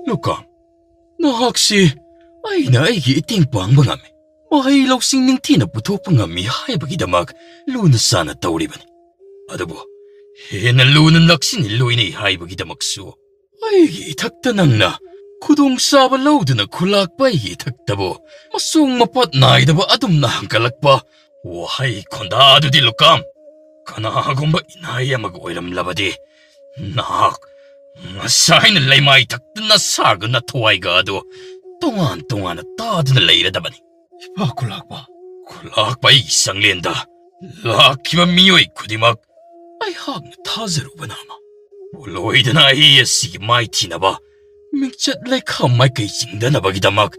Lukam, nahaksi ay na ay iting pang bangami. Mahilaw sing ning tina putok pangami hay bagidamag luna sana tauriban. Adabo, hinalunan laksin iluin ay hay bagidamag su. Ay itaktanang na. Kudong sabalaw na kulak pa itaktabo. Masung mapat na idaba adum na hangkalak pa. Wahay kondado di Lukam. Kanahagong ba inaya mag-oiram labadi. Nak, masay na lay maitaktan na saga na tuway gado. Tungan-tungan na tado na lay radabani. Iba kulak pa. Kulak pa isang lenda. Laki mamiyoy kudimak. Ay hag na tazaro ba nama. Buloy da na iya sige may tinaba. Mingchat lay kamay kay singda na bagidamag.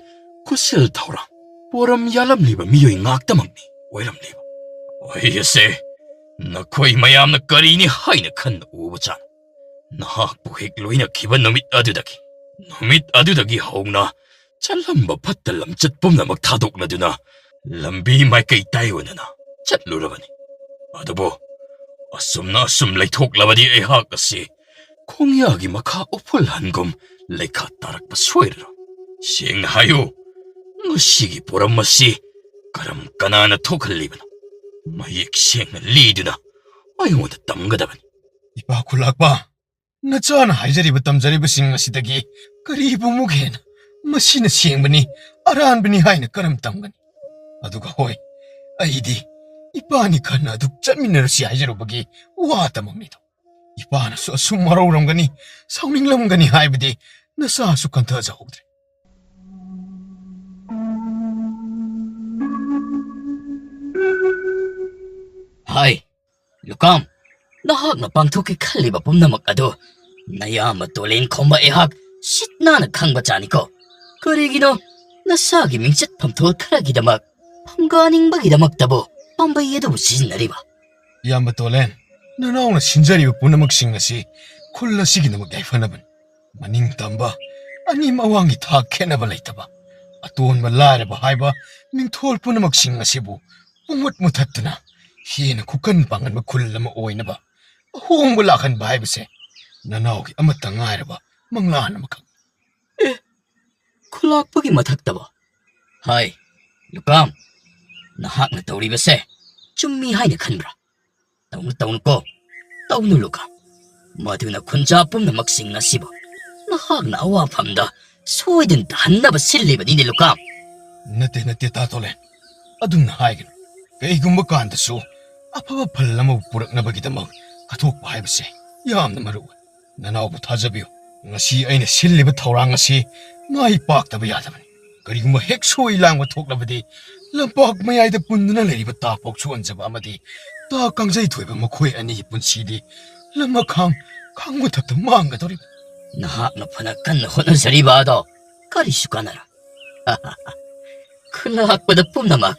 Kusil taurang. Waram yalam liba miyoy ngakdamag ni. Wairam liba. Ay yase. Nakoy mayam na karini hay na kan na ubachan. Nahakbuhik loy na kiba numit adudagi. Numit adudagi haong na. Chalamba patalam chatpum na magtadok na duna. Lambi may kay tayo na na. Chatlo rabani. Adabo. Asum na asum lay tok labadi ay hak kasi. Kung yagi makaupulhan gom lay katarak pa swero. Siyang hayo. Ngasigi poram masi. Karam kana na tokaliban. Mayik siyang lido na. Ayaw na tamgadaban. Iba kulak pa. Natsana haijariba tamjariba sing asidagi karibu mughen. Masina siyang bani aran bani hay na karam tamgani. Aduga hoy. Aidi. Iba ni ka na aduk chatminaro si hajarubagi watamang nito. Iba na su asum maraw gani sauning lam gani hay badi nasa su kanta jahogdre. Hay, Lukam, nahak na pangtuki kaliba pumnamak ado. Nayama tulin komba ehak sit na nagkangba chani ko. Karigino, nasagi mingsit pamtul karagidamak. Pangganing bagidamak tabo, pambayado sisinariba. Yamba tolen. Nanaw na sinjariba punamak sing asi kulla sige na magdayfanaban. Maning tamba, ani mawangi ta kenaba laytaba. Atuon malaraba hayba ning tol punamak sing asibu. Umut mutatana. Hina kukan pangan magkulla maoy na ba? Huwag wala kan ba hayba se? Nanaw ki amata ngay ba? Manglaan na makang. Kulak pagi matakta ba? Hay, Lukam, nahak na tauri ba se? Chumihay na kanbra. Taon ko, taon na Lukam. Madu na kunjapom na magsing na sibo. Nahak na awapam da, suway din tahan na ba sili ba ni Lukam? Nati tatolen. Adung na haygin. Kaya gumbakanta so, apaba pala mapupurak na bagitamag katok pa hayba se. Yam na maruwan. Nanaw po tajabiyo. Ngasi ay na sili ba taurang ngasi maipak taba yataman. Kari gumahek suway lang matok na ba di lampak mayay da pundo na lari ba tapok suwan sa ba amadi takang zay tuwe ba makuy ani hipun sidi lamakang kang matata manga tori. Nahak na panakan na honan sa riba do. Karisu ka na ra. Kulak pa da pumnamak.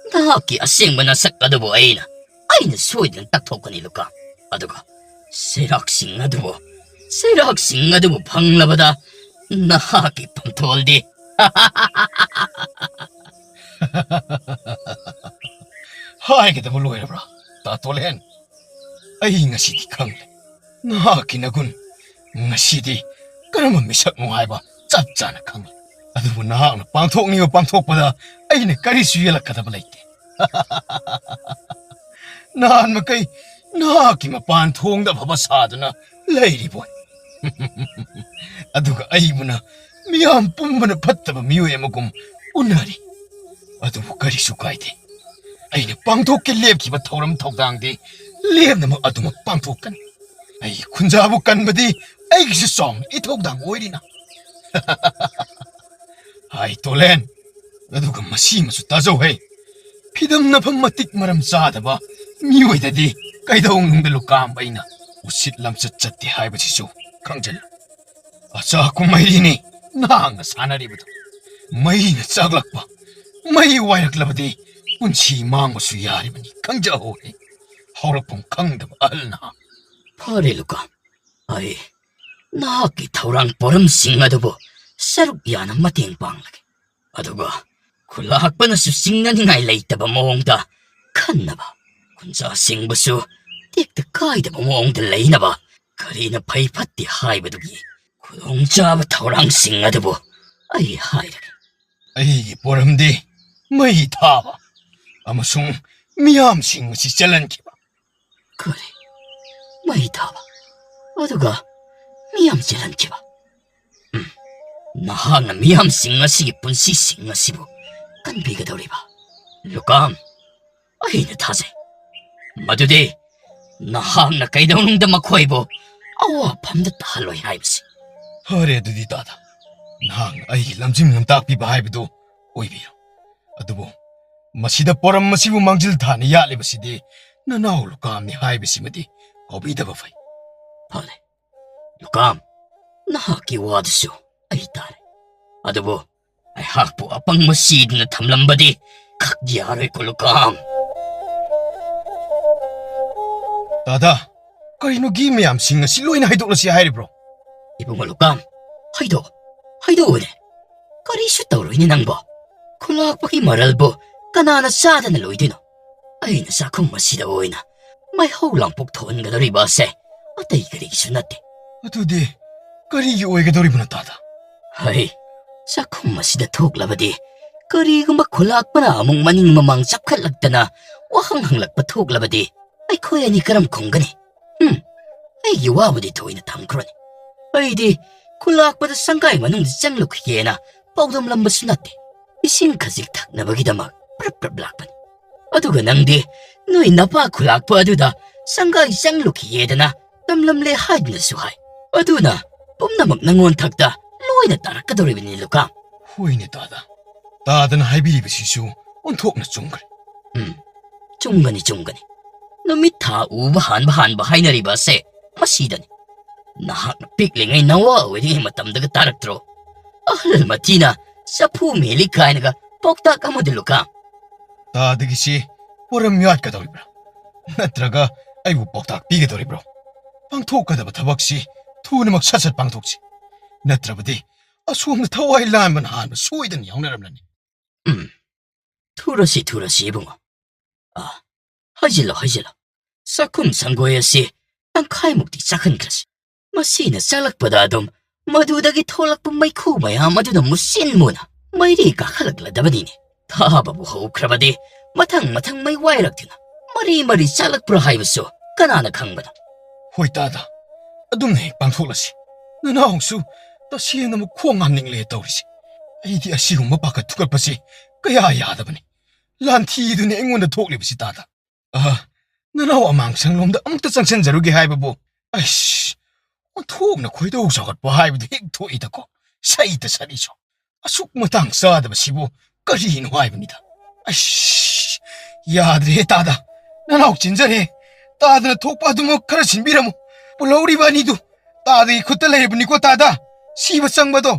Nahaki asing manasak adobo ay na. Ay na suway ng taktok ka ni Lukam. Adoga, siraksing adobo. Siraksing adobo panglabada. Nahaki pangtol di. Hay kita mo luwera bra. Tatolen. Ay ngasi di kang. Nahaki na gun. Ngasi di. Kanaman misak mo hay ba? Tsatsa na kang. Ado mo nahak na pangtok niyo pangtok pa da. Ay na karisuyalak ka tabalay di. Nahan makay. Nahaki mapantong da babasado na. Lady boy. Ado ka ay mo na. Miyam pumba na pataba miyo mo kum unari. Ado mo karisukay di. Ay na pangtok ki lep ki ba tauram taudang di. Lep na mo ado mo pangtok kan. Ay kunjabo kan ba di. Ay kisi song itaudang oy di na. Ay tolen. Ado ka masimasu tazaw hey. Pidam na pamatik maram sada ba. Miyo da di. Kay daong nung dalukam ay na. Usit lam sa chat di hay ba siso. Kangjal. Asa kung may rini. Nahang na sana rin ba ito? May natsaglak pa. May wayak labadi. Unsi mango suyari man ni kang jaho eh. Hawrak pong kang dabal na. Pare Lukam. Ay, nakakitaurang poram sing adobo. Saruk yan ang mating panglagi. Adoba, kulak pa na susing na ningaylay taba moong da. Kan na ba? Kung sa sing baso, tikta kay taba moong dalay na ba? Kari na paypat di hay ba dugi. ꯈꯨꯗꯣꯡꯆꯥꯕ ꯊꯧꯔꯥꯡꯁꯤꯡ ꯑꯗꯨꯕꯨ ꯑꯩ ꯍꯥꯏꯔꯒꯦ. ꯑꯩꯒꯤ ꯄꯣꯔꯝꯗꯤ ꯃꯩ ꯊꯥꯕ ꯑꯃꯁꯨꯡ ꯃꯤꯌꯥꯝꯁꯤꯡ ꯑꯁꯤ ꯆꯜꯍꯟꯈꯤꯕ. ꯀꯔꯤ? ꯃꯩ ꯊꯥꯕ ꯑꯗꯨꯒ ꯃꯤꯌꯥꯝ ꯆꯦꯜꯍꯟꯈꯤꯕ? ꯅꯍꯥꯛꯅ ꯃꯤꯌꯥꯝꯁꯤꯡ ꯑꯁꯤꯒꯤ ꯄꯨꯟꯁꯤꯁꯤꯡ ꯑꯁꯤꯕꯨ ꯀꯟꯕꯤꯒꯗꯧꯔꯤꯕ? ꯂꯨꯀꯥꯝ, ꯑꯩꯅ ꯊꯥꯖꯩ ꯃꯗꯨꯗꯤ ꯅꯍꯥꯛꯅ ꯀꯩꯗꯧꯅꯨꯡꯗ ꯃꯈꯣꯏꯕꯨ ꯑꯋꯥꯐꯝꯗ ꯇꯥꯍꯜꯂꯣꯏ ꯍꯥꯏꯕꯁꯤ. ꯐꯔꯦ ꯑꯗꯨꯗꯤ ꯇꯥꯗ, ꯅꯍꯥꯛꯅ ꯑꯩꯒꯤ ꯂꯝꯖꯤꯡ ꯂꯝꯇꯥꯛꯄꯤꯕ ꯍꯥꯏꯕꯗꯨ ꯑꯣꯏꯕꯤꯔꯣ. ꯑꯗꯨꯕꯨ ꯃꯁꯤꯗ ꯄꯣꯔꯝ ꯑꯁꯤꯕꯨ ꯃꯥꯡꯖꯤꯜ ꯊꯥꯅ ꯌꯥꯠꯂꯤꯕꯁꯤꯗꯤ ꯅꯅꯥꯎ ꯂꯨꯀꯥꯝꯅꯤ ꯍꯥꯏꯕꯁꯤꯃꯗꯤ ꯀꯥꯎꯕꯤꯗꯕ ꯐꯩ. ꯐꯔꯦ ꯂꯨꯀꯥꯝ, ꯅꯍꯥꯛꯀꯤ ꯋꯥꯗꯨꯁꯨ ꯑꯩ ꯇꯥꯔꯦ. ꯑꯗꯨꯕꯨ ꯑꯩꯍꯥꯛꯄꯨ ꯑꯄꯪꯕ ꯁꯤꯗꯨꯅ ꯊꯝꯂꯝꯕꯗꯤ ꯈꯛ ꯌꯥꯔꯣꯏꯀꯣ ꯂꯨꯀꯥꯝ. ꯇꯥꯗ, ꯀꯔꯤꯅꯣ ꯒꯤ ꯃꯌꯥꯝꯁꯤꯡ ꯑꯁꯤ ꯂꯣꯏꯅ ꯍꯩꯗꯣꯛꯂꯁꯤ ꯍꯥꯏꯔꯤꯕ꯭ꯔꯣ? ꯏꯕꯨꯡꯉꯣ ꯂꯨꯀꯥꯝ, ꯍꯩꯗꯣꯛꯎꯅꯦ. ꯀꯔꯤꯁꯨ ꯇꯧꯔꯣꯏꯅꯦ ꯅꯪꯕꯣ. ꯈꯨꯜꯂꯥꯛꯄꯒꯤ ꯃꯔꯜꯕꯨ ꯀꯅꯥꯅ ꯆꯥꯗꯅ ꯂꯣꯏꯗꯣꯏꯅꯣ? ꯑꯩꯅ ꯆꯥꯛꯈꯨꯝ ꯑꯁꯤꯗ ꯑꯣꯏꯅ ꯃꯩꯍꯧ ꯂꯥꯡꯄꯣꯛ ꯊꯣꯛꯍꯟꯒꯗꯧꯔꯤꯕ ꯑꯁꯦ ꯑꯇꯩ ꯀꯔꯤꯒꯤꯁꯨ ꯅꯠꯇꯦ. ꯑꯗꯨꯗꯤ ꯀꯔꯤꯒꯤ ꯑꯣꯏꯒꯗꯧꯔꯤꯕꯅꯣ ꯇꯥꯗ? ꯍꯩ, ꯆꯥꯛꯈꯨꯝ ꯑꯁꯤꯗ ꯊꯣꯛꯂꯕꯗꯤ ꯀꯔꯤꯒꯨꯝꯕ ꯈꯨꯜꯂꯥꯛꯄꯅ ꯑꯃꯨꯛ ꯃꯅꯤꯡ ꯃꯃꯥꯡ ꯆꯞꯈꯠꯂꯛꯇꯅ ꯋꯥꯍꯪ ꯍꯪꯂꯛꯄ ꯊꯣꯛꯂꯕꯗꯤ ꯑꯩꯈꯣꯏ ꯑꯅꯤ ꯀꯔꯝ ꯈꯨꯝꯒꯅꯤ? ꯑꯩꯒꯤ ꯋꯥꯕꯨꯗꯤ ꯊꯣꯏꯅ ꯊꯝꯈ꯭ꯔꯣꯅꯤ. ꯑꯩꯗꯤ ꯈꯨꯜꯂꯥꯛꯄꯗ ꯁꯪꯒꯥꯏ ꯃꯅꯨꯡꯗ ꯆꯪꯂꯨꯈꯤꯒꯦꯅ ꯄꯥꯎꯗꯝꯂꯝꯕꯁꯨ ꯅꯠꯇꯦ. ꯏꯁꯤꯡ ꯈꯖꯤꯛ ꯊꯛꯅꯕꯒꯤꯗꯃꯛ ꯄ꯭ꯔꯞ ꯂꯥꯛꯄꯅꯤ. ꯑꯗꯨꯒ ꯅꯪꯗꯤ ꯅꯣꯏ ꯅꯄꯥ ꯈꯨꯜꯂꯥꯛꯄ ꯑꯗꯨꯗ ꯁꯪꯒꯥꯏ ꯆꯪꯂꯨꯈꯤꯒꯦꯗꯅ ꯇꯝꯂꯝꯂꯦ ꯍꯥꯏꯗꯨꯅꯁꯨ ꯍꯥꯏ. ꯑꯗꯨꯅ ꯄꯨꯝꯅꯃꯛ ꯅꯉꯣꯟ ꯊꯛꯇ ꯂꯣꯏꯅ ꯇꯥꯔꯛꯀꯗꯧꯔꯤꯕꯅꯤ ꯂꯨꯀꯥꯝ. ꯍꯣꯏꯅꯦ ꯇꯥꯗ, ꯇꯥꯗꯅ ꯍꯥꯏꯕꯤꯔꯤꯕꯁꯤꯁꯨ ꯑꯣꯟꯊꯣꯛꯅ ꯆꯨꯝꯈ꯭ꯔꯦ. ꯆꯨꯝꯒꯅꯤ. ꯅꯨꯃꯤꯠ ꯊꯥ ꯎꯕ ꯍꯥꯟꯕ ꯍꯥꯏꯅꯔꯤꯕ ꯑꯁꯦ ꯃꯁꯤꯗꯅꯤ. ꯅꯍꯥꯛꯅ ꯄꯤꯛꯂꯤꯉꯩ ꯅꯋꯥ ꯑꯣꯏꯔꯤꯉꯩ ꯃꯇꯝꯗꯒ ꯇꯥꯔꯛꯇ꯭ꯔꯣ? ꯑꯍꯜ ꯃꯊꯤꯅ ꯆꯐꯨ ꯃꯦꯜꯂꯤ ꯀꯥꯏꯅꯒ ꯄꯥꯎꯇꯥꯛ ꯑꯃꯗꯤ ꯂꯨꯀꯥꯝ. ꯇꯥꯗꯒꯤꯁꯤ ꯄꯣꯔꯝ ꯌꯥꯠꯀꯗꯧꯔꯤꯕ꯭ꯔꯥ? ꯅꯠꯇ꯭ꯔꯒ ꯑꯩꯕꯨ ꯄꯥꯎꯇꯥꯛ ꯄꯤꯒꯗꯧꯔꯤꯕ꯭ꯔꯣ? ꯄꯥꯡꯊꯣꯛꯀꯗꯕ ꯊꯕꯛꯁꯤ ꯊꯨꯅꯃꯛ ꯁꯠ ꯄꯥꯡꯊꯣꯛꯁꯤ. ꯅꯠꯇ꯭ꯔꯕꯗꯤ ꯑꯁꯣꯝꯗ ꯊꯋꯥꯏ ꯂꯥꯟꯕꯅ ꯍꯥꯟꯕ ꯁꯣꯏꯗꯅ ꯌꯥꯎꯅꯔꯝꯂꯅꯤ. ꯊꯨꯔꯁꯤ ꯏꯕꯨꯡꯉꯣ. ꯍꯩꯖꯤꯜꯂꯣ. ꯆꯥꯛꯈꯨꯝ ꯁꯪꯒꯣꯏ ꯑꯁꯤ ꯇꯪꯈꯥꯏꯃꯨꯛꯇꯤ ꯆꯥꯛꯍꯟꯈ꯭ꯔꯁꯤ. ꯃꯁꯤꯅ ꯆꯥꯛꯂꯛꯄꯗ ꯑꯗꯨꯝ ꯃꯗꯨꯗꯒꯤ ꯊꯣꯛꯂꯛꯄ ꯃꯩꯈꯨ ꯃꯌꯥꯝ ꯑꯗꯨꯅ ꯃꯨꯁꯤꯟ ꯃꯨꯅ ꯃꯩꯔꯤ ꯀꯥꯈꯠꯂꯛꯂꯗꯕꯅꯤꯅꯦ. ꯊꯥꯕꯕꯨ ꯍꯧꯈ꯭ꯔꯕꯗꯤ ꯃꯊꯪ ꯃꯩ ꯋꯥꯏꯔꯛꯇꯨꯅ ꯃꯔꯤ ꯆꯥꯛꯂꯛꯄ꯭ꯔꯥ ꯍꯥꯏꯕꯁꯨ ꯀꯅꯥꯅ ꯈꯪꯕꯅꯣ? ꯍꯣꯏ ꯇꯥꯗ, ꯑꯗꯨꯝꯅ ꯍꯦꯛ ꯄꯥꯡꯊꯣꯛꯂꯁꯤ. ꯅꯅꯥꯎꯁꯨ ꯇꯁꯦꯡꯅꯃꯛ ꯈꯣꯡ ꯍꯥꯝꯅꯤꯡꯂꯦ ꯇꯧꯔꯤꯁꯤ. ꯑꯩꯗꯤ ꯑꯁꯤꯒꯨꯝꯕ ꯄꯥꯈꯠ ꯊꯨꯀꯠꯄꯁꯤ ꯀꯌా ꯌꯥꯗꯕꯅꯤ. ꯂꯥꯟꯊꯤꯗꯨꯅꯤ ꯑꯩꯉꯣꯟꯗ ꯊꯣꯛꯂꯤꯕꯁꯤ ꯇꯥꯗ. ꯅꯅꯥꯎ ꯑꯃꯥꯡꯁꯪꯂꯣꯝꯗ ꯑꯃꯨꯛꯇ ꯆꯪꯁꯤꯟꯖꯔꯨꯒꯦ ꯍꯥꯏꯕꯕꯨ ꯑꯩꯁ, ꯑꯣꯟꯊꯣꯛꯅ ꯈꯣꯏꯗꯧ ꯁꯥꯎꯒꯠꯄ ꯍꯥꯏꯕꯗꯨ ꯍꯦꯛ ꯊꯣꯛꯏꯗꯀꯣ. ꯁꯩꯇ ꯁꯔꯤꯁꯨ ꯑꯁꯨꯛ ꯃꯇꯥꯡ ꯆꯥꯗꯕꯁꯤꯕꯨ ꯀꯔꯤꯅꯣ ꯍꯥꯏꯕꯅꯤꯗ. ꯑꯩꯁ, ꯌꯥꯗ꯭ꯔꯦꯍꯦ ꯇꯥꯗ, ꯅꯅꯥꯎ ꯆꯤꯟꯖꯔꯦ. ꯇꯥꯗꯅ ꯊꯣꯛꯄ ꯑꯗꯨꯃꯛ ꯈꯔ ꯁꯤꯟꯕꯤꯔꯝꯃꯨ. ꯄꯨꯜꯍꯧꯔꯤꯕ ꯑꯅꯤꯗꯨ ꯇꯥꯗꯒꯤ ꯈꯨꯠꯇ ꯂꯩꯔꯕꯅꯤꯀꯣ ꯇꯥꯗ. ꯁꯤꯕ ꯆꯪꯕꯗꯣ.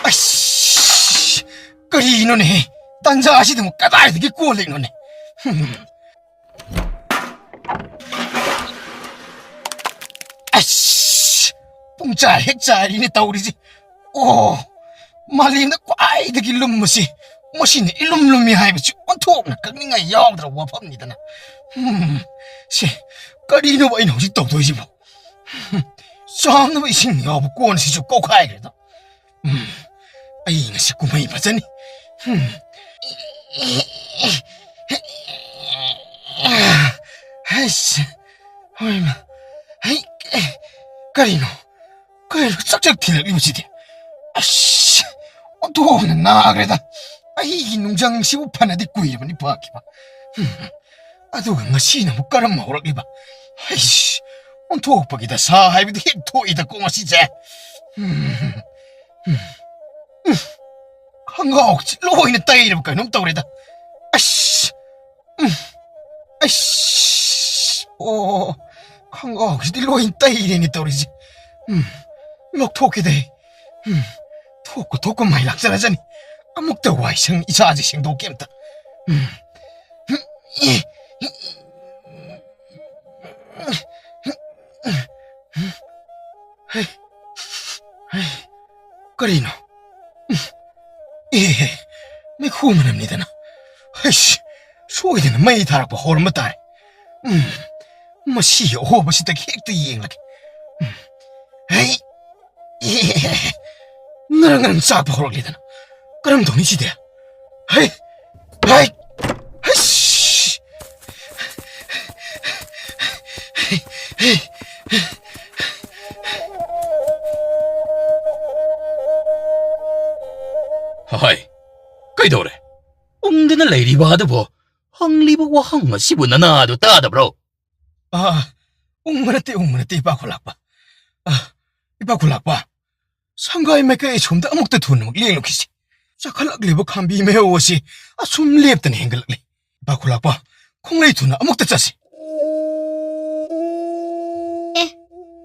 ꯑꯩꯁ, ꯀꯔꯤꯅꯣꯅꯦꯍꯦ, ꯇꯟꯖꯥ ꯑꯁꯤꯗꯃꯨꯛ ꯀꯗꯥꯏꯗꯒꯤ ꯀꯣꯜꯂꯤꯅꯣꯅꯦ? ꯑꯁ, ꯄꯨꯡꯆꯥꯏ ꯍꯦꯛ ꯆꯥꯏꯔꯤꯅꯦ ꯇꯧꯔꯤꯁꯤ. ꯑꯣ, ꯃꯥꯂꯦꯝꯗ ꯈ꯭ꯋꯥꯏꯗꯒꯤ ꯂꯨꯝꯕꯁꯤ ꯃꯁꯤꯅ ꯏꯂꯨꯝ ꯂꯨꯝꯃꯤ ꯍꯥꯏꯕꯁꯤ ꯑꯣꯟꯊꯣꯛꯅ ꯈꯪꯅꯤꯡꯉꯥꯏ ꯌꯥꯎꯗ꯭ꯔꯕ ꯋꯥꯐꯝꯅꯤꯗꯅ. ꯁꯤ ꯀꯔꯤꯅꯣꯕ ꯑꯩꯅ ꯍꯧꯖꯤꯛ ꯇꯧꯗꯣꯏꯁꯤꯕꯣ? ꯆꯥꯝꯅꯕ ꯏꯁꯤꯡ ꯌꯥꯎꯕ ꯀꯣꯟꯁꯤꯁꯨ ꯀꯧꯈꯥꯏꯈ꯭ꯔꯦꯗ. ꯑꯩ ꯉꯁꯤ ꯀꯨꯝꯍꯩ ꯐꯖꯅꯤ. ꯍꯩꯁ, ꯍꯣꯏꯃ, ꯀꯔꯤꯅꯣ ꯆꯛ ꯊꯤꯜꯂꯛꯂꯤꯕꯁꯤꯗꯤ? ꯑꯁ, ꯑꯣꯟꯊꯣꯛꯅ ꯅꯥꯈ꯭ꯔꯦꯗ. ꯑꯩꯒꯤ ꯅꯨꯡꯖꯪꯁꯤꯕꯨ ꯐꯅꯗꯤ ꯀꯨꯏꯔꯕꯅꯤ ꯐꯈꯤꯕ. ꯑꯗꯨꯒ ꯉꯁꯤꯅ ꯑꯃꯨꯛ ꯀꯔꯝ ꯍꯧꯔꯛꯂꯤꯕ? ꯍꯩꯁ, ꯑꯣꯟꯊꯣꯛꯄꯒꯤ ꯗꯁꯥ ꯍꯥꯏꯕꯗꯤ ꯍꯦꯛ ꯊꯣꯛꯏꯗꯀꯣ ꯉꯁꯤꯁꯦ. ꯈꯪꯒꯥꯎꯁꯤ ꯂꯣꯏꯅ ꯇꯩꯔꯕ ꯀꯩꯅꯣꯝ ꯇꯧꯔꯦꯗ. ꯑꯁ, ꯑꯣ, ꯈꯪꯒꯥꯎꯁꯤꯗꯤ ꯂꯣꯏꯅ ꯇꯩꯔꯦꯅꯦ ꯇꯧꯔꯤꯁꯦ. ꯂꯧꯊꯣꯛꯀꯦꯗ. ꯊꯣꯛꯄ ꯃꯥꯏ ꯂꯥꯛꯆꯔꯖꯅꯤ. ꯑꯃꯨꯛꯇ ꯋꯥꯏ ꯁꯪ ꯏꯁꯥꯁꯦ ꯁꯦꯡꯗꯣꯛꯀꯦ ꯑꯝꯇ. ꯀꯔꯤꯅꯣ? ꯃꯩꯈꯨ ꯃꯅꯝꯅꯤꯗꯅ. ꯍꯩꯁ, ꯁꯣꯏꯗꯅ ꯃꯩ ꯊꯥꯔꯛꯄ ꯍꯧꯔꯝꯕ ꯇꯥꯔꯦ. ꯃꯁꯤꯒꯤ ꯑꯍꯣꯕꯁꯤꯗꯒꯤ ꯍꯦꯛꯇ ꯌꯦꯡꯂꯒꯦ. ꯍꯩ, ꯅꯪ ꯆꯥꯛꯄ ꯍꯧꯔꯛꯂꯤꯗꯅ ꯀꯔꯝ ꯇꯧꯅꯤ ꯁꯤꯗꯤ ꯍꯩ ꯍꯩ ꯍꯩꯁ 하이, ꯀꯩꯗꯧꯔꯦ? ꯎꯪꯗꯅ ꯂꯩꯔꯤꯕ ꯑꯗꯨꯕꯨ ꯍꯪꯂꯤꯕ ꯋꯥꯍꯪ ꯑꯁꯤꯕꯨ ꯅꯅꯥꯗꯨ ꯇꯥꯗꯕ꯭ꯔꯣ? ꯎꯪꯕ ꯅꯠꯇꯦ ꯏꯄꯥ ꯈꯨꯂꯥꯛꯄ. ꯏꯄꯥ ꯈꯨꯂꯥꯛꯄ, ꯁꯪꯒꯥꯏ ꯃꯥꯏꯀꯩ ꯑꯁꯣꯝꯗ ꯑꯃꯨꯛꯇ ꯊꯨꯅꯃꯛ ꯂꯦꯡꯂꯨꯈꯤꯁꯤ. ꯆꯥꯈꯠꯂꯛꯂꯤꯕ ꯈꯥꯝꯕꯤ ꯃꯍꯧ ꯑꯁꯤ ꯑꯁꯨꯝ ꯂꯦꯞꯇꯅ ꯍꯦꯟꯒꯠꯂꯛꯂꯤ. ꯏꯄꯥ ꯈꯨꯂꯥꯛꯄ, ꯈꯣꯡꯂꯩ ꯊꯨꯅ ꯑꯃꯨꯛꯇ ꯆꯠꯁꯤ.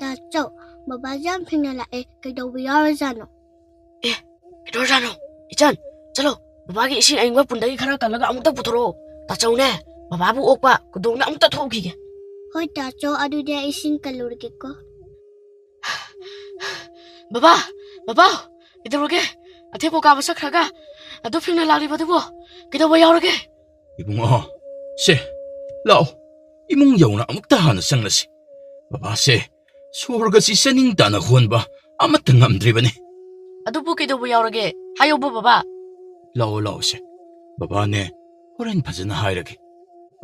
ꯇꯥꯆꯧ, ꯕꯕꯥꯁꯦ ꯌꯥꯝ ꯊꯦꯡꯅ ꯂꯥꯛꯑꯦ. ꯀꯩꯗꯧꯕ ꯌꯥꯎꯔꯖꯥꯠꯅꯣ? ꯀꯩꯗꯧꯔꯖꯥꯠꯅꯣ? ꯏꯆꯟ, ꯆꯠꯂꯣ. ꯕꯕꯥꯒꯤ ꯏꯁꯤꯡ ꯑꯏꯪꯕ ꯄꯨꯟꯗꯒꯤ ꯈꯔ ꯀꯜꯂꯒ ꯑꯃꯨꯛꯇ ꯄꯨꯊꯣꯔꯛꯑꯣ. ꯇꯥꯆꯧꯅꯦ, ꯕꯕꯥꯕꯨ ꯑꯣꯛꯄ ꯈꯨꯗꯣꯡꯅ ꯑꯃꯨꯛꯇ ꯊꯣꯛꯈꯤꯒꯦ. ꯍꯣꯏ ꯇꯥꯆꯧ, ꯑꯗꯨꯗꯤ ꯑꯩ ꯏꯁꯤꯡ ꯀꯜꯂꯨꯔꯒꯦꯀꯣ. ꯕꯕꯥ, ꯀꯩꯗꯧꯔꯒꯦ? ꯑꯊꯦꯛꯄ ꯀꯥꯕ ꯆꯠꯈ꯭ꯔꯒ ꯑꯗꯨ ꯐꯤꯡꯅ ꯂꯥꯛꯂꯤꯕꯗꯨꯕꯨ ꯀꯩꯗꯧꯕ ꯌꯥꯎꯔꯒꯦ? 이봉아, 씨, 라오. 이몽 여우나 아무것도 하나 쌍라시. 바바세, 소홀같이 써닝다나 후원바 아무튼 남드리바네. ꯑꯗꯨꯕꯨ ꯀꯩꯗꯧꯕ ꯌꯥꯎꯔꯒꯦ? ꯍꯥꯏꯌꯣꯕ ꯕꯕꯥ. 라오라오세. 바바네, 호렌 파즈나 하이라게.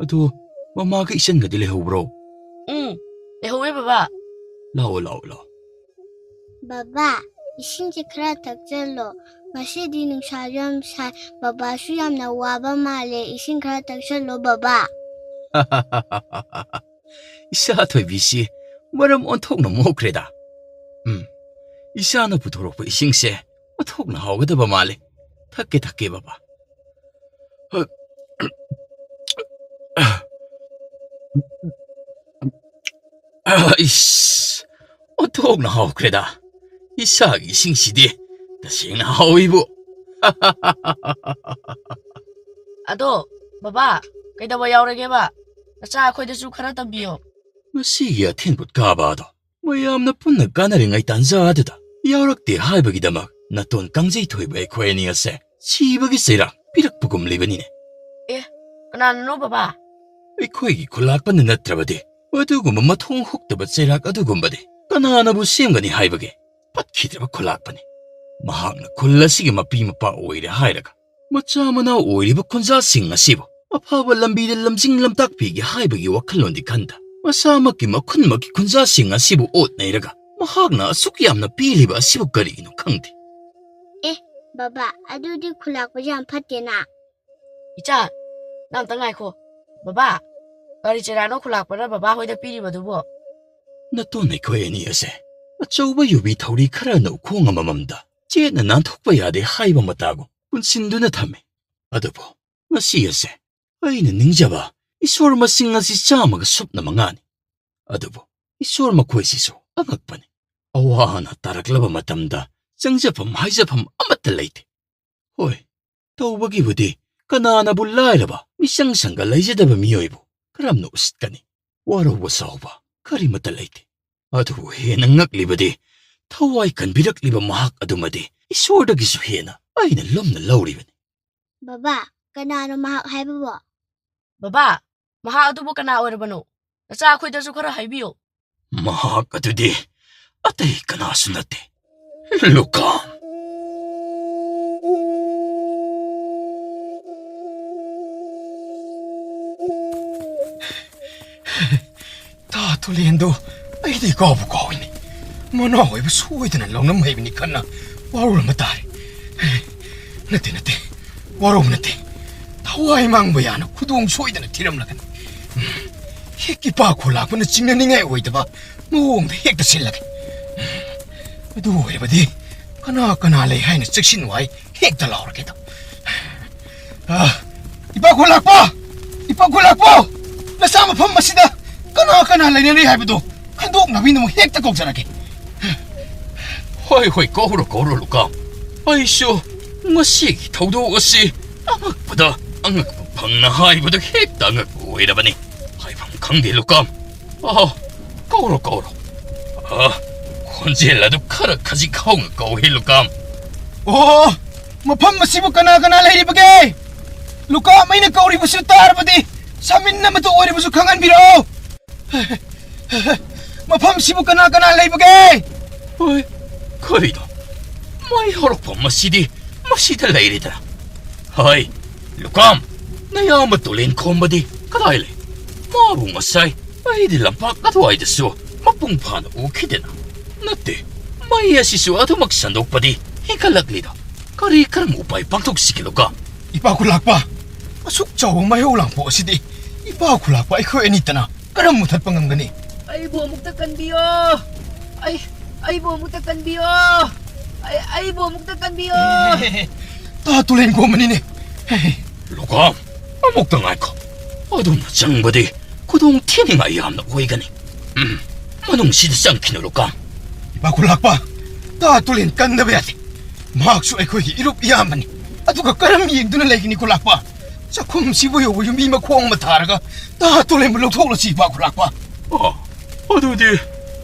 어두, 마마가 이센가디 레호브로. ꯂꯩꯍꯧꯋꯦ ꯕꯕꯥ. 라오. ꯕꯕꯥ, 이신지 khara takchalo. Masidi nungsa yam sai. Baba su yamna waba male. 이신 khara takchalo baba. 이사토이 비시, 뭐람 온톡나 모크레다. 이사나 부도록바 이싱세, 온톡나 하오가다바 말레. 탁게 바바. 이씨, 온톡나 하오크레다. 이사기 싱시디, 다시나 하오이부. ꯑꯗꯣ ꯕꯕꯥ, ꯀꯩꯗꯧꯕ ꯌꯥꯎꯔꯒꯦꯕ? ꯅꯆꯥ ꯑꯩꯈꯣꯏꯗꯁꯨ ꯈꯔ ꯇꯝꯕꯤꯌꯣ. ꯃꯁꯤꯒꯤ ꯑꯊꯦꯟꯄꯣꯠ ꯀꯥꯕꯗꯣ ꯃꯌꯥꯝꯅ ꯄꯨꯟꯅ ꯀꯥꯟꯅꯔꯤꯉꯩ ꯇꯥꯟꯖꯥꯗꯨꯗ ꯌꯥꯎꯔꯛꯇꯦ ꯍꯥꯏꯕꯒꯤꯗꯃꯛ ꯅꯥꯇꯣꯟ ꯀꯥꯡꯖꯩ ꯊꯣꯏꯕ ꯑꯩꯈꯣꯏ ꯑꯅꯤ ꯑꯁꯦ ꯁꯤꯕꯒꯤ ꯆꯩꯔꯥꯛ ꯄꯤꯔꯛꯄꯒꯨꯝꯂꯤꯕꯅꯤꯅꯦ. ꯀꯅꯥꯅꯅꯣ ꯕꯕꯥ? ꯑꯩꯈꯣꯏꯒꯤ ꯈꯨꯂꯥꯛꯄꯅ ꯅꯠꯇ꯭ꯔꯕꯗꯤ ꯑꯗꯨꯒꯨꯝꯕ ꯃꯊꯣꯡ ꯍꯨꯛꯇꯕ ꯆꯩꯔꯥꯛ ꯑꯗꯨꯒꯨꯝꯕꯗꯤ ꯀꯅꯥꯅꯕꯨ ꯁꯦꯝꯒꯅꯤ ꯍꯥꯏꯕꯒꯦ? ꯄꯠꯈꯤꯗ꯭ꯔꯕ ꯈꯨꯂꯥꯛꯄꯅꯤ. ꯃꯍꯥꯛꯅ ꯈꯨꯜ ꯑꯁꯤꯒꯤ ꯃꯄꯤ ꯃꯄꯥ ꯑꯣꯏꯔꯦ ꯍꯥꯏꯔꯒ ꯃꯆꯥ ꯃꯅꯥꯎ ꯑꯣꯏꯔꯤꯕ ꯈꯨꯟꯖꯥꯁꯤꯡ ꯑꯁꯤꯕꯨ ꯑꯐꯕ ꯂꯝꯕꯤꯗ ꯂꯝꯖꯤꯡ ꯂꯝꯇꯥꯛꯄꯤꯒꯦ ꯍꯥꯏꯕꯒꯤ ꯋꯥꯈꯜꯂꯣꯟꯗꯤ ꯈꯟꯗ ꯃꯁꯥꯃꯛꯀꯤ ꯃꯈꯨꯟꯃꯛꯀꯤ ꯈꯨꯟꯖꯥꯁꯤꯡ ꯑꯁꯤꯕꯨ ꯑꯣꯠꯅꯩꯔꯒ ꯃꯍꯥꯛꯅ ꯑꯁꯨꯛ ꯌꯥꯝꯅ ꯄꯤꯔꯤꯕ ꯑꯁꯤꯕꯨ ꯀꯔꯤꯒꯤꯅꯣ ꯈꯪꯗꯦ. Baba, adudi khulakpa yam phattena. ꯏꯆꯥ, ꯅꯪ ꯑꯝꯇ ꯉꯥꯏꯈꯣ. ꯕꯕꯥ, ꯀꯔꯤ ꯆꯩꯔꯥꯛꯅꯣ ꯈꯨꯂꯥꯛꯄꯅ ꯕꯕꯥ ꯍꯣꯏꯗ ꯄꯤꯔꯤꯕꯗꯨꯕꯣ? ꯅꯇꯣꯟ ꯑꯩꯈꯣꯏ ꯑꯅꯤ ꯑꯁꯦ ꯑꯆꯧꯕ ꯌꯨꯕꯤ ꯊꯧꯔꯤ ꯈꯔꯅ ꯎꯈꯣꯡ ꯑꯃꯃꯝꯗ ꯆꯦꯠꯅ ꯅꯥꯟꯊꯣꯛꯄ ꯌꯥꯗꯦ ꯍꯥꯏꯕ ꯃꯇꯥꯒꯨꯝ ꯄꯨꯟꯁꯤꯟꯗꯨꯅ ꯊꯝꯃꯤ. ꯑꯗꯨꯕꯨ ꯉꯁꯤ ꯑꯁꯦ ꯑꯩꯅ ꯅꯤꯡꯖꯕ ꯏꯁꯣꯔ ꯃꯁꯤꯡ ꯑꯁꯤ 100ꯒ ꯑꯗꯨꯕꯨ ꯏꯁꯣꯔ ꯃꯈꯣꯏꯁꯤꯁꯨ ꯑꯉꯛꯄꯅꯤ. ꯑꯋꯥ ꯑꯅꯥ ꯇꯥꯔꯛꯂꯕ ꯃꯇꯝꯗ ꯆꯪꯖꯐꯝ ꯍꯥꯏꯖꯐꯝ ꯑꯃꯠꯇ ꯂꯩꯇꯦ. ꯍꯣꯏ, ꯇꯧꯕꯒꯤꯕꯨꯗꯤ ꯀꯅꯥꯅꯕꯨ ꯂꯥꯏꯔꯕ ꯃꯤꯆꯪ ꯁꯪꯒ ꯂꯩꯖꯗꯕ ꯃꯤꯑꯣꯏꯕꯨ ꯀꯔꯝꯅ ꯎꯁꯤꯠꯀꯅꯤ? ꯋꯥꯔꯧꯕ ꯁꯥꯎꯕ ꯀꯔꯤꯃꯠꯇ ꯂꯩꯇꯦ. ꯑꯗꯨꯕꯨ ꯍꯦꯟꯅ ꯉꯛꯂꯤꯕꯗꯤ ꯊꯋꯥꯏ ꯀꯟꯕꯤꯔꯛꯂꯤꯕ ꯃꯍꯥꯛ ꯑꯗꯨꯃꯗꯤ ꯏꯁꯣꯔꯗꯒꯤꯁꯨ ꯍꯦꯟꯅ ꯑꯩꯅ ꯂꯨꯝꯅ ꯂꯧꯔꯤꯕꯅꯤ. Baba, kanano mahak haibo? ꯕꯕꯥ, ꯃꯍꯥꯛ ꯑꯗꯨꯕꯨ ꯀꯅꯥ ꯑꯣꯏꯔꯕꯅꯣ? ꯅꯆꯥ ꯑꯩꯈꯣꯏꯗꯁꯨ ꯈꯔ ꯍꯥꯏꯕꯤꯌꯣ. ꯃꯍꯥꯛ ꯑꯗꯨꯗꯤ ꯑꯇꯩ ꯀꯅꯥꯁꯨ ꯅꯠꯇꯦ, ꯂꯨꯀꯥꯝ. ꯇꯥ ꯇꯨꯂꯦꯟꯗꯨ ꯑꯩꯗꯤ ꯀꯥꯎꯕꯨ ꯀꯥꯎꯏꯅꯤ. ꯃꯅꯥ ꯑꯣꯏꯕ ꯁꯣꯏꯗꯅ ꯂꯧꯅꯝ ꯍꯩꯕꯅꯤ ꯈꯟꯅ ꯋꯥꯔꯧꯔꯝꯕ ꯇꯥꯔꯦ. ꯅꯠꯇꯦ, ꯋꯥꯔꯧꯕ ꯅꯠꯇꯦ. ꯊꯋꯥꯏ ꯃꯥꯡꯕ ꯌꯥꯅ ꯈꯨꯗꯣꯡ ꯁꯣꯏꯗꯅ ꯊꯤꯔꯝꯂꯒꯅꯤ. ꯍꯦꯛ ꯏꯄꯥ ꯈꯨꯂꯥꯛꯄꯅ ꯆꯤꯡꯅꯅꯤꯡꯉꯥꯏ ꯑꯣꯏꯗꯕ ꯃꯑꯣꯡꯗ ꯍꯦꯛꯇ ꯁꯤꯜꯂꯒꯦ. ꯑꯗꯨ ꯑꯣꯏꯔꯕꯗꯤ ꯀꯅꯥ ꯂꯩ ꯍꯥꯏꯅ ꯆꯦꯛꯁꯤꯟ ꯋꯥꯏ ꯍꯦꯛꯇ ꯂꯥꯎꯔꯒꯦꯗ. ꯏꯄꯥ ꯈꯨꯂꯥꯛꯄ, ꯅꯆꯥ ꯃꯐꯝ ꯑꯁꯤꯗ ꯀꯅꯥ ꯂꯩꯅꯔꯤ ꯍꯥꯏꯕꯗꯨ ꯈꯟꯗꯣꯛꯅꯕꯒꯤꯗꯃꯛ ꯍꯦꯛꯇ ꯀꯧꯖꯔꯒꯦ. ꯍꯣꯏ, ꯀꯧꯔꯣ ꯂꯨꯀꯥꯝ. ꯑꯩꯁꯨ ꯉꯁꯤꯒꯤ ꯊꯧꯗꯣꯛ ꯑꯁꯤ ꯑꯉꯛꯄ ꯐꯪꯅ ꯍꯥꯏꯕꯗ ꯍꯦꯛꯇ ꯑꯉꯛꯄ ꯑꯣꯏꯔꯕꯅꯤ. ꯍꯥꯏꯐꯝ ꯈꯪꯗꯦ ꯂꯨꯀꯥꯝ. ꯀꯧꯔꯣ. ꯈꯣꯟꯖꯦꯜ ꯑꯗꯨ ꯈꯔ ꯈꯖꯤꯛ ꯍꯧꯅ ꯀꯧꯍꯦ ꯂꯨꯀꯥꯝ. ꯃꯐꯝ ꯑꯁꯤꯕꯨ ꯀꯅꯥ ꯂꯩꯔꯤꯕꯒꯦ? ꯂꯨꯀꯥꯝ ꯑꯩꯅ ꯀꯧꯔꯤꯕꯁꯨ ꯇꯥꯔꯕꯗꯤ ꯁꯥꯃꯤꯟ ꯑꯃꯇ ꯑꯣꯏꯔꯕꯁꯨ ꯈꯪꯍꯟꯕꯤꯔꯛꯑꯣ. ꯃꯐꯝꯁꯤꯕꯨ ꯀꯅꯥ ꯂꯩꯕꯒꯦ? ꯍꯣꯏ, ꯀꯔꯤꯅꯣ? ꯃꯩ ꯍꯧꯔꯛꯄ ꯃꯁꯤꯗ ꯂꯩꯔꯤꯗꯅ ꯍꯣꯏ ꯂꯨꯀꯥꯝ ꯅꯌꯥꯝꯕ ꯇꯣꯂꯦꯟ ꯈꯣꯝꯕꯗꯤ ꯀꯗꯥꯏ ꯂꯩ ꯃꯥꯕꯨ ꯉꯁꯥꯏ ꯑꯩꯗꯤ ꯂꯝꯄꯥꯛ ꯑꯗꯨꯋꯥꯏꯗꯁꯨ ꯃꯄꯨꯡ ꯐꯥꯅ ꯎꯈꯤꯗꯦꯅ ꯅꯠꯇꯦ ꯃꯩ ꯑꯁꯤꯁꯨ ꯑꯗꯨꯃꯛ ꯁꯟꯗꯣꯛꯄꯗꯤ ꯍꯦꯟꯒꯠꯂꯛꯂꯤꯗ ꯀꯔꯝ ꯎꯄꯥꯏ ꯄꯥꯡꯊꯣꯛꯁꯤꯒꯦ ꯂꯨꯀꯥꯝ ꯏꯄꯥ ꯈꯨꯂꯥꯛꯄ ꯑꯁꯨꯛ ꯆꯥꯎꯕ ꯃꯩꯍꯧ ꯂꯥꯡꯄꯣꯛ ꯑꯁꯤꯗꯤ ꯏꯄꯥ ꯈꯨꯂꯥꯛꯄ ꯑꯩꯈꯣꯏ ꯑꯅꯤꯇꯅ ꯀꯔꯝ ꯃꯨꯊꯠꯄ ꯉꯝꯒꯅꯤ ꯑꯩꯕꯨ ꯑꯃꯨꯛꯇ ꯀꯟꯕꯤꯌꯣ ꯑꯩꯕꯨ ꯑꯃꯨꯛꯇ ꯀꯟꯕꯤꯌꯣ ꯑꯩꯕꯨ ꯑꯃꯨꯛꯇ ꯀꯟꯕꯤꯌꯣ ꯇꯥ ꯇꯨꯂꯦꯟ ꯈꯣꯝꯕꯅꯤꯅꯦ ꯂꯨꯀꯥꯝ ꯑꯃꯨꯛꯇ ꯉꯥꯏꯈꯣ ꯑꯗꯨꯝꯅ ꯆꯪꯕꯗꯤ ꯈꯨꯗꯣꯡ ꯊꯤꯅꯤꯡꯉꯥꯏ ꯌꯥꯝꯅ ꯑꯣꯏꯒꯅꯤ ꯃꯅꯨꯡꯁꯤꯗ ꯆꯪꯈꯤꯅꯨ ꯂꯨꯀꯥꯝ 이봐 굴락봐 다 뚫린 깐다베야지 막수 에코이 이룹 이야만이 아두가 까람 이행두는 레기니 굴락봐 자콤 시부요 우유 미마 코엉마 타라가 다 뚫린 물로 토로지 이봐 굴락봐 ꯑꯗꯨꯗꯤ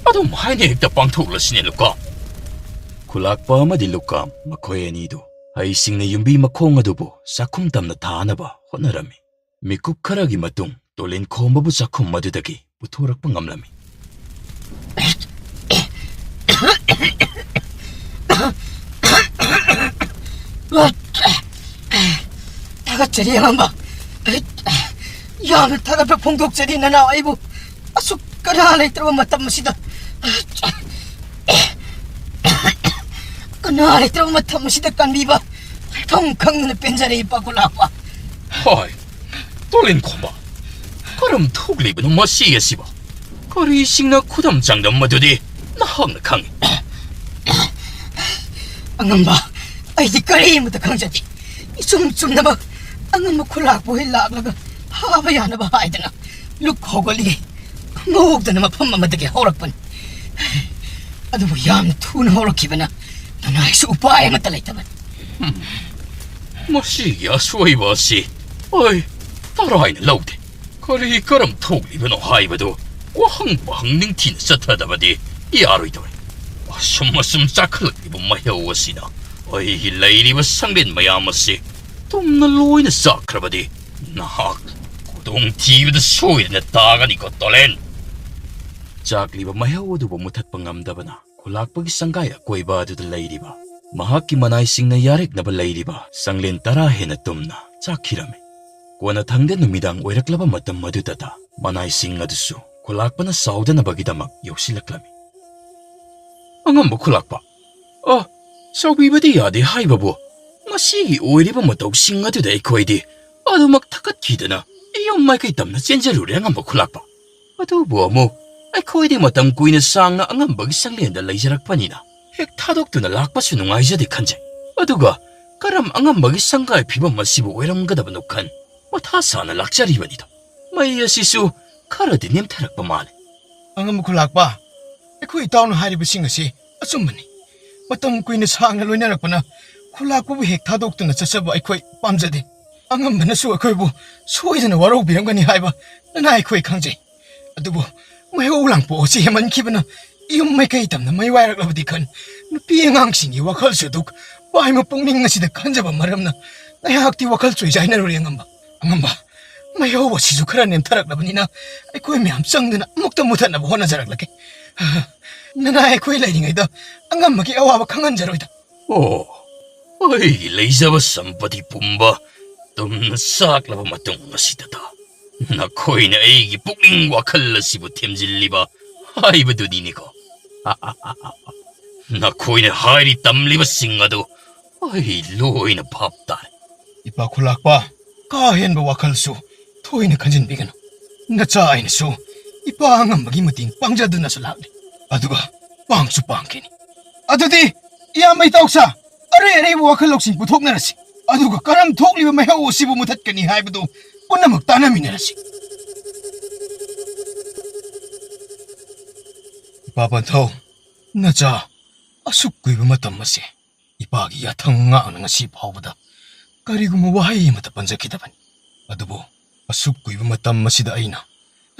ꯑꯗꯨꯝ ꯍꯥꯏꯅ ꯍꯦꯛꯇ ꯄꯥꯡꯊꯣꯛꯂꯁꯤꯅꯦ ꯂꯨꯀꯥꯝ ꯈꯨꯂꯥꯛꯄ ꯑꯃꯗꯤ ꯂꯨꯀꯥꯝ ꯃꯈꯣꯏ ꯑꯅꯤꯗꯨ ꯍꯩꯁꯤꯡꯅ ꯌꯨꯝꯕꯤ ꯃꯈꯣꯡ ꯑꯗꯨꯕꯨ ꯆꯥꯛꯈꯨꯝ ꯇꯝꯅ ꯊꯥꯅꯕ ꯍꯣꯠꯅꯔꯝꯃꯤ ꯃꯤꯀꯨꯞ ꯈꯔꯒꯤ ꯃꯇꯨꯡ ꯇꯣꯂꯦꯟ ꯈꯣꯝꯕꯕꯨ ꯆꯥꯛꯈꯨꯝ ꯑꯗꯨꯗꯒꯤ ꯄꯨꯊꯣꯔꯛꯄ ꯉꯝꯂꯝꯃꯤ 타갓자리 양한바 야를 타갓배 봉독자리 나나 아이부 아수 까라 안에 들어가 맞다 무시다 까나 안에 들어가 맞다 무시다 깐비바 통강눈에 뺀자리 이빠고 나와 하이 똘린 콤바 그럼 톡리브는 뭐시겠시바 거리 식나 쿠담 장담 마두디 나항나 강이 안간바 아이디 까리부터 강자디 이좀좀 나봐 안간바 콜라보 힐라가 하바야나바 하이드나 룩호걸리 모옥다나마 펌마마드게 호락분 아두부 얌 투나 호락기바나 나나이스 우빠에 맞달라있다만 뭐시기야 수이바시 어이 따라하이는 라우데 거리 그럼 톡리브는 하이바도 와항바항 닝티는 쩌타다바디 이아로이도이 숨마숨 짝클리브 마혀오시나 어이 레이리브 상린 마야마시 톰나 로이는 싹크라바디 나학 고동 티브드 소이는 따가니 것돌렌 짝리브 마혀오두보 무탓바 ngamdabana 콜락바기 상가야 고이바두드 레이리바 마하키 마나이싱나 야렉나바 레이리바 상린 따라 헤나 tumna 짝히라메 고나 당대 누미당 오이락라바 마tam 마두다다 마나이싱 아두수 콜락바나 사우다나바기다막 요실락라미 ꯑꯉꯝꯕ ꯈꯨꯂꯥꯛꯄ ꯆꯥꯎꯕꯤꯕꯗꯤ ꯌꯥꯗꯦ ꯍꯥꯏꯕꯕꯨ ꯃꯁꯤꯒꯤ ꯑꯣꯏꯔꯤꯕ ꯃꯇꯧꯁꯤꯡ ꯑꯗꯨꯗ ꯑꯩꯈꯣꯏꯗꯤ ꯑꯗꯨꯃꯛ ꯊꯛꯀꯠꯈꯤꯗꯅ ꯌꯨꯝ ꯃꯥꯏꯀꯩ ꯇꯝꯅ ꯆꯦꯟꯖꯔꯨꯔꯦ ꯑꯉꯝꯕ ꯈꯨꯂꯥꯛꯄ ꯑꯗꯨꯕꯨ ꯑꯃꯨꯛ ꯑꯩꯈꯣꯏꯗꯤ ꯃꯇꯝ ꯀꯨꯏꯅ ꯁꯥꯡꯅ ꯑꯉꯝꯕꯒꯤ ꯁꯪꯂꯦꯟꯗ ꯂꯩꯖꯔꯛꯄꯅꯤꯅ ꯍꯦꯛ ꯊꯥꯗꯣꯛꯇꯨꯅ ꯂꯥꯛꯄꯁꯨ ꯅꯨꯡꯉꯥꯏꯖꯗꯦ ꯈꯟꯖꯩ ꯑꯗꯨꯒ ꯀꯔꯝ ꯑꯉꯝꯕꯒꯤ ꯁꯪꯒꯥꯏ ꯐꯤꯕꯝ ꯑꯁꯤꯕꯨ ꯑꯣꯏꯔꯝꯒꯗꯕꯅꯣ ꯈꯟ ꯃꯊꯥ ꯁꯥꯅ ꯂꯥꯛꯆꯔꯤꯕꯅꯤꯗ ꯃꯩ ꯑꯁꯤꯁꯨ ꯈꯔꯗꯤ ꯅꯦꯝꯊꯔꯛꯄ ꯃꯥꯜꯂꯦ ꯑꯉꯝꯕ ꯈꯨꯂꯥꯛꯄ ꯑꯩꯈꯣꯏ ꯏꯇꯥꯎꯅ ꯍꯥꯏꯔꯤꯕꯁꯤꯡ ꯑꯁꯤ ꯑꯆꯨꯝꯕꯅꯤ ꯃꯇꯝ ꯀꯨꯏꯅ ꯁꯥꯡꯅ ꯂꯣꯏꯅꯔꯛꯄꯅ ꯈꯨꯂꯥꯛꯄꯕꯨ ꯍꯦꯛ ꯊꯥꯗꯣꯛꯇꯨꯅ ꯆꯠꯆꯕ ꯑꯩꯈꯣꯏ ꯄꯥꯝꯖꯗꯦ ꯑꯉꯝꯕꯅꯁꯨ ꯑꯩꯈꯣꯏꯕꯨ ꯁꯣꯏꯗꯅ ꯋꯥꯔꯧꯕꯤꯔꯝꯒꯅꯤ ꯍꯥꯏꯕ ꯅꯅꯥ ꯑꯩꯈꯣꯏ ꯈꯪꯖꯩ ꯑꯗꯨꯕꯨ ꯃꯩꯍꯧ ꯂꯥꯡꯄꯣꯛ ꯑꯁꯤ ꯍꯦꯟꯃꯟꯈꯤꯕꯅ ꯌꯨꯝ ꯃꯥꯏꯀꯩ ꯇꯝꯅ ꯃꯩ ꯋꯥꯏꯔꯛꯂꯕꯗꯤ ꯈꯟ ꯅꯨꯄꯤ ꯑꯉꯥꯡꯁꯤꯡꯒꯤ ꯋꯥꯈꯜꯁꯨ ꯑꯗꯨꯛ ꯄꯥꯏꯃ ꯄꯨꯛꯅꯤꯡ ꯑꯁꯤꯗ ꯈꯟꯖꯕ ꯃꯔꯝꯅ ꯉꯥꯏꯍꯥꯛꯇꯤ ꯋꯥꯈꯜ ꯆꯣꯏꯖꯥꯏꯅꯔꯨꯔꯦ ꯑꯉꯝꯕ ꯃꯩꯍꯧ ꯑꯁꯤꯁꯨ ꯈꯔ ꯅꯦꯝꯊꯔꯛꯂꯕꯅꯤꯅ ꯑꯩꯈꯣꯏ ꯃꯌꯥꯝ ꯆꯪꯗꯨꯅ ꯑꯃꯨꯛꯇ ꯃꯨꯊꯠꯅꯕ ꯍꯣꯠꯅꯖꯔꯛꯂꯒꯦ ꯅꯅꯥ ꯑꯩꯈꯣꯏ ꯂꯩꯔꯤꯉꯩꯗ ꯑꯉꯝꯕꯒꯤ ꯑꯋꯥꯕ ꯈꯪꯍꯟꯖꯔꯣꯏꯗ ꯑꯩꯒꯤ ꯂꯩꯖꯕ ꯁꯝꯄꯇꯤ ꯄꯨꯝꯕ ꯇꯨꯝꯅ ꯆꯥꯛꯂꯕ ꯃꯇꯨꯡ ꯑꯁꯤꯗ ꯅꯈꯣꯏꯅ ꯑꯩꯒꯤ ꯄꯨꯛꯅꯤꯡ ꯋꯥꯈꯜ ꯑꯁꯤꯕꯨ ꯊꯦꯝꯖꯤꯜꯂꯤꯕ ꯍꯥꯏꯕꯗꯨꯅꯤꯅꯦꯀꯣ ꯅꯈꯣꯏꯅ ꯍꯥꯏꯔꯤ ꯇꯝꯂꯤꯕꯁꯤꯡ ꯑꯗꯨ ꯑꯩ ꯂꯣꯏꯅ ꯚꯥꯞ ꯇꯥꯔꯦ ꯏꯄꯥ ꯈꯨꯂꯥꯛꯄ ꯀꯥ ꯍꯦꯟꯕ ꯋꯥꯈꯜꯁꯨ ꯊꯣꯏꯅ ꯈꯟꯖꯤꯟꯕꯤꯒꯅꯨ ꯅꯆꯥ ꯑꯩꯅꯁꯨ ꯏꯄꯥ ꯑꯉꯝꯕꯒꯤ ꯃꯇꯦꯡ ꯄꯥꯡꯖꯗꯨꯅꯁꯨ ꯂꯥꯛꯂꯤ ꯑꯗꯨꯒ ꯄꯥꯡꯁꯨ ꯄꯥꯡꯈꯤꯅꯤ ꯑꯗꯨꯗꯤ ꯏꯌꯥꯝꯕ ꯏꯇꯥꯎꯆꯥ ꯑꯔꯩ ꯑꯔꯩꯕ ꯋꯥꯈꯜ ꯂꯧꯁꯤꯡ ꯄꯨꯊꯣꯛꯅꯔꯁꯤ ꯑꯗꯨꯒ ꯀꯔꯝ ꯊꯣꯛꯂꯤꯕ ꯃꯩꯍꯧ ꯑꯁꯤꯕꯨ ꯃꯨꯊꯠꯀꯅꯤ ꯍꯥꯏꯕꯗꯨ ꯄꯨꯝꯅꯃꯛ ꯇꯥꯟꯅꯃꯤꯟꯅꯔꯁꯤ ꯏꯄꯥ ꯄꯟꯊꯧ ꯅꯆꯥ ꯑꯁꯨꯛ ꯀꯨꯏꯕ ꯃꯇꯝ ꯑꯁꯤ ꯏꯄꯥꯒꯤ ꯌꯥꯊꯪ ꯉꯥꯛꯅ ꯉꯁꯤ ꯐꯥꯎꯕꯗ ꯀꯔꯤꯒꯨꯝꯕ ꯋꯥꯍꯩ ꯑꯃꯠꯇ ꯄꯟꯖꯈꯤꯗꯕꯅꯤ ꯑꯗꯨꯕꯨ ꯑꯁꯨꯛ ꯀꯨꯏꯕ ꯃꯇꯝ ꯑꯁꯤꯗ ꯑꯩꯅ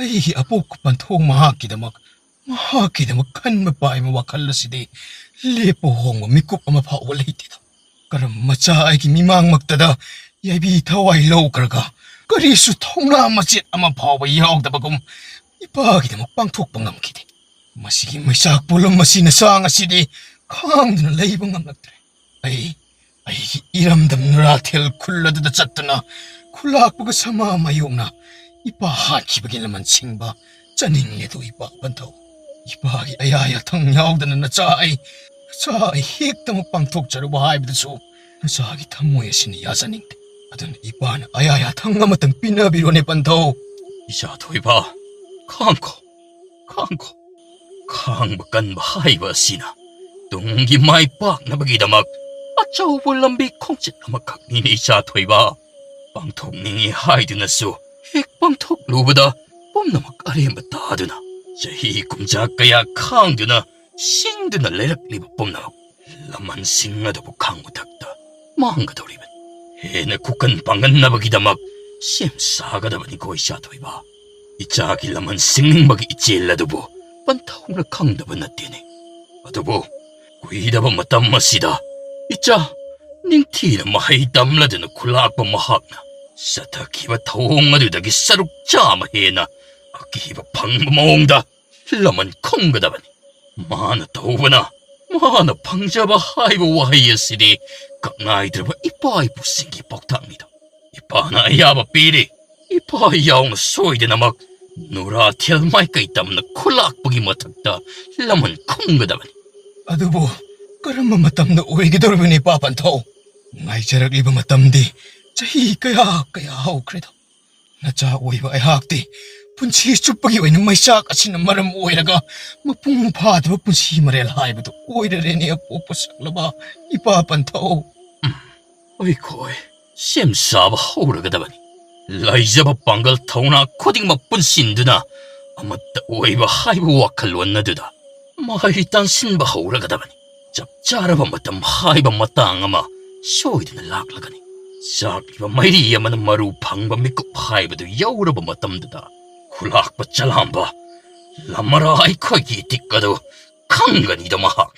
ꯑꯩꯒꯤ ꯑꯄꯣꯛꯄ ꯄꯟꯊꯧ ꯃꯍꯥꯛꯀꯤꯗꯃꯛ ꯈꯟꯕ ꯄꯥꯏꯕ ꯋꯥꯈꯜ ꯑꯁꯤꯗꯤ ꯂꯦꯞꯄ ꯍꯣꯡꯕ ꯃꯤꯀꯨꯞ ꯑꯃ ꯐꯥꯎꯕ ꯂꯩꯇꯦꯗ ꯀꯔꯝ ꯃꯆꯥ ꯑꯩꯒꯤ ꯃꯤꯃꯥꯡꯃꯛꯇꯗ ꯌꯥꯏꯕꯤ ꯊꯋꯥꯏ ꯂꯧꯈ꯭ꯔꯒ ꯀꯔꯤꯁꯨ ꯊꯧꯅꯥ ꯃꯆꯦꯠ ꯑꯃ ꯐꯥꯎꯕ ꯌꯥꯎꯗꯕꯒꯨꯝ ꯏꯄꯥꯒꯤꯗꯃꯛ ꯄꯥꯡꯊꯣꯛꯄ ꯉꯝꯈꯤꯗꯦ ꯃꯁꯤꯒꯤ ꯃꯩꯆꯥꯛ ꯄꯣꯂꯝ ꯑꯁꯤꯅ ꯆꯥꯡ ꯑꯁꯤꯗꯤ ꯈꯥꯡꯗꯨꯅ ꯂꯩꯕ ꯉꯝꯂꯛꯇ꯭ꯔꯦ ꯑꯩꯒꯤ ꯏꯔꯝꯗꯝ ꯅꯨꯔꯥꯊꯦꯜ ꯈꯨꯜ ꯑꯗꯨꯗ ꯆꯠꯇꯨꯅ ꯈꯨꯜꯂꯥꯛꯄꯒ ꯁꯃꯥ ꯃꯥꯌꯣꯛꯅ ꯏꯄꯥ ꯍꯥꯠꯈꯤꯕꯒꯤ ꯂꯃꯟ ꯁꯤꯡꯕ ꯆꯥꯅꯤꯡꯂꯦꯗꯣ ꯏꯄꯥ ꯄꯟꯊꯧ ꯏꯄꯥꯒꯤ ꯑꯌꯥ ꯌꯥꯊꯪ ꯌꯥꯎꯗꯅ ꯅꯆꯥ ꯑꯩ ꯍꯦꯛꯇꯃꯛ ꯄꯥꯡꯊꯣꯛꯆꯔꯨꯕ ꯍꯥꯏꯕꯗꯨꯁꯨ ꯅꯆꯥꯒꯤ ꯊꯝꯃꯣꯏ ꯑꯁꯤꯅ ꯌꯥꯖꯅꯤꯡꯗꯦ ꯑꯗꯨꯅ ꯏꯄꯥꯅ ꯑꯌꯥ ꯌꯥꯊꯪ ꯑꯃꯇꯪ ꯄꯤꯅꯕꯤꯔꯣꯅꯦ ꯄꯟꯊꯧ 이자 도이바 칸코 칸바 깐바 하이바 시나 둥기 마이 빡나바기다막 아차우볼 람비 콩짓 아마 각니니 이자 도이바 빵톡닝이 하이드나수 핵빵톡 루보다 뽐나막 아리엠바 따드나 자히 꿈작가야 캉드나 싱드나 레락리바 뽐나막 라만 싱나다보 캉무탁다 망가도리면 해내 국간 빵간나바기다막 심싸가다바니 고이샤 도이바 이자기 라만 싱닝바기 이찔라도보 반타오나 강다바 나띠네 아도보 구이다바 마땀마시다 이자 닝티나 마하이 땀라드나 쿨라악바 마학나 사타키바 타옹아두다기 사룩 짜마해나 아키바 방바마옹다 라만 콩가다바니 마나 타오바나 마나 방자바 하이바 와이야시디 강나이드바 이빠이부 싱기 뻑탁니다 이빠나 야바 삐리 이빠 야옹 소이데나 막 누라텔 마이까 있다면 콜락보기 못했다 라만 콩가다바니 ꯑꯗꯨꯕꯨ ꯀꯔꯝꯕ ꯃꯇꯝꯗ ꯑꯣꯏꯒꯗꯧꯔꯤꯕꯅꯤ ꯏꯄꯥ ꯄꯟꯊꯧ ꯉꯥꯏꯖꯔꯛꯂꯤꯕ ꯃꯇꯝꯗꯤ ꯆꯍꯤ ꯀꯌꯥ ꯍꯧꯈ꯭ꯔꯦꯗ ꯅꯆꯥ ꯑꯣꯏꯕ ꯑꯩꯍꯥꯛꯇꯤ ꯄꯨꯟꯁꯤ ꯆꯨꯞꯄꯒꯤ ꯑꯣꯏꯅ ꯃꯩꯆꯥꯛ ꯑꯁꯤꯅ ꯃꯔꯝ ꯑꯣꯏꯔꯒ ꯃꯄꯨꯡ ꯐꯥꯗꯕ ꯄꯨꯟꯁꯤ ꯃꯔꯦꯜ ꯍꯥꯏꯕꯗꯨ ꯑꯣꯏꯔꯔꯦꯅꯦ ꯑꯄꯣꯛꯄ ꯁꯛꯂꯕ ꯏꯄꯥ ꯄꯟꯊꯧ 어이코이 셈싸바 허우르가다바니 라이자바 방갈 타우나 코딩마 뿐신드나 아마따 오이바 하이바 와칼 원나드다 마이딴 신바 허우르가다바니 짭짜라바 마땀 하이바 마땅아마 쇼이드나 락라가니 싹이바 마이리야마는 마루 방바 미끄 하이바도 여우라바 마땀드다 쿨락바 짤함바 라마라 아이코이 띠까도 강간이다 마학